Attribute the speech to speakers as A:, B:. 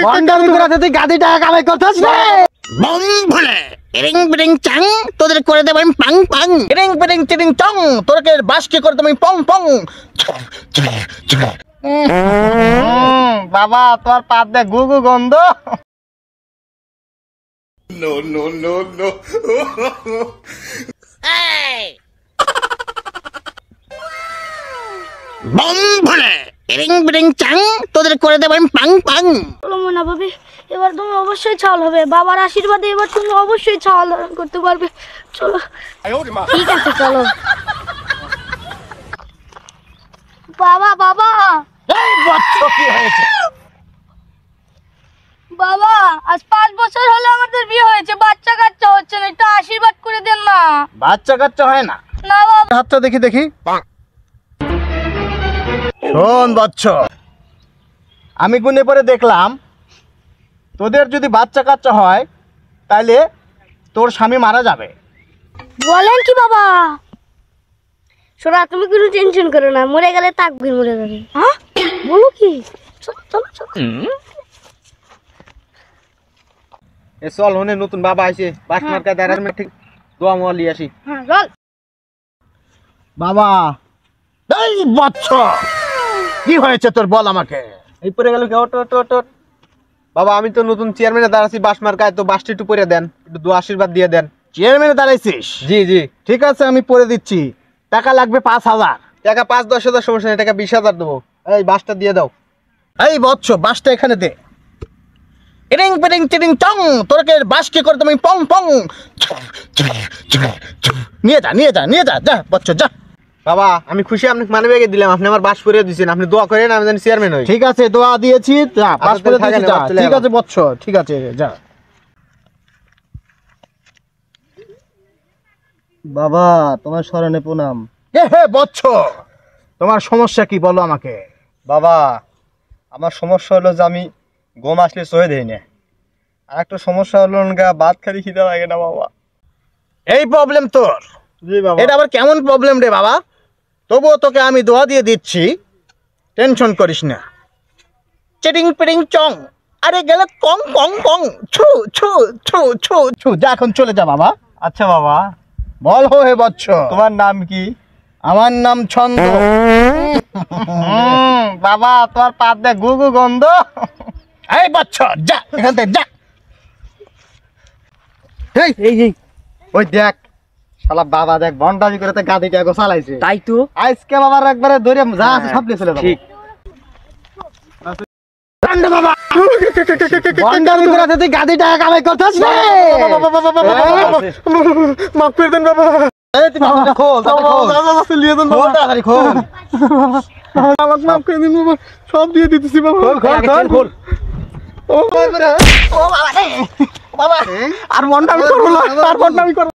A: বন্ডামি করে তুই গাদি টাকা কামাই করছিস রে
B: বম ভুলে রিং বিরিং চাং তোদের করে দেব আমি পাং পাং রিং বিরিং চিরিং চং তোরকে বাসকে করে দেব আমি পং পং।
A: বাবা তোর পাত দে গুগু গন্ধ।
C: No, no, no, no.
B: বম ভুলে রিং বিরিং চাং তোদের করে দেব আমি পাং পাং।
D: চলো মোনা ভাবি, এবার তুমি অবশ্যই চাল হবে। বাবার আশীর্বাদে এবার তুমি অবশ্যই চাল ধারণ করতে পারবে। চলো ঠিক আছে চলো। বাবা বাবা
B: এই বচ্চ কি হয়েছে?
D: বাবা আজ 5 বছর হলো আমাদের বিয়ে হয়েছে, বাচ্চা কাচ্চা হচ্ছে না, একটু আশীর্বাদ করে দেন না।
A: বাচ্চা কাচ্চা হয় না?
D: না বাবা।
A: হাতটা দেখি দেখি। শোন বচ্চ, আমি গুনে পরে দেখলাম তোদের যদি বাচ্চা কাচ্চা হয় তাহলে তোর স্বামী মারা যাবে।
D: বলেন কি বাবা? শোনা, তুমি কোনো টেনশন করো না, মরে গেলে তাকবীর মরে যাবে। হ্যাঁ বলো কি? চলো চলো চলো।
A: এ চল হনে নতুন বাবা আইছে, বাস মার্কা দাঁড়ার মে ঠিক দোয়া মোয়া লিয়ে আসি।
D: হ্যাঁ চল।
A: বাবা
B: এই বচ্চ কি হয়েছে তোর বল আমাকে।
A: এই পরে গেল কি? ওট ওট ওট ওট। বাবা আমি তো নতুন চেয়ারম্যানে দাঁড়াচ্ছি বাস মার্কায়, তো বাসটি একটু পরে দেন, একটু দোয়া আশীর্বাদ দিয়ে দেন।
B: চেয়ারম্যানে দাঁড়াইছিস?
A: জি জি
B: ঠিক আছে আমি পরে দিচ্ছি, টাকা লাগবে 5,000।
A: টাকা 5-10 হাজার সমস্যা নেই, টাকা 20,000 দেবো। এই বাসটা দিয়ে দাও।
B: এই বচ্চ বাসটা এখানে দে। রিং বিরিং চিরিং চং তোরকে বাসকে করে দেব আমি পং পং। নিয়ে যা নিয়ে যা নিয়ে যা, যা বচ্চ যা।
A: বাবা আমি খুশি আপনাকে মানি ব্যাগে দিলাম, আপনি আমার বাস পরে দিয়েছেন, আপনি দোয়া করেন আমি জানি চেয়ারম্যান হই।
B: ঠিক আছে দোয়া দিয়েছি, যা বাস করে
A: থাকেন,
B: দিয়েছি, যা।
A: চলে
B: ঠিক
A: যাবো।
B: আছে বচ্চ ঠিক আছে যা।
A: বাবা তোমার শরণে প্রণাম।
B: হে বচ্চ তোমার সমস্যা কি বলো আমাকে।
A: বাবা আমার সমস্যা হলো যে আমি গম আসলে সহে দেই না, আর একটা সমস্যা হলো ভাত খালি খিদে লাগে না বাবা।
B: এই প্রবলেম তোর?
A: জি বাবা।
B: এটা আবার কেমন প্রবলেম রে বাবা? তবুও তোকে আমি দোয়া দিয়ে দিচ্ছি, টেনশন করিস না। চিটিং পিটিং চং আরে গেলে কং কং কং ছু ছু ছু ছু ছু, যা এখন চলে যা বাবা।
A: আচ্ছা বাবা
B: বল হো হে বচ্চ
A: তোমার নাম কি?
B: আমার নাম ছন্দ।
A: বাবা তোমার পাত দে গুগু গন্ধ।
B: এই বচ্চ যা এখান থেকে যা।
A: এই এই এই ওই দেখ শালা বাবা দেখ বন্ডামি করে তো গাড়িটা গো চালাইছে।
D: তাই তো
A: আজকে বাবার একবারে ধরে যা আছে সব নিয়ে চলে যাবো। ঠিক
B: বাবা
A: বন্ডামি করে তুই গাড়ি টাকা কামাই করছিস রে
B: মাফ করে দেন বাবা।
A: এই তুই বাবাটা খোল খোল
B: লিয়ে দেন
A: খোল তাড়াতাড়ি খোল
B: আমাকে মাফ করে দিন বাবা, সব দিয়ে দিতেছি বাবা।
A: খোল খোল খোল
B: ও বাবা, আর বন্ডামি করবো না, আর বন্ডামি করবো।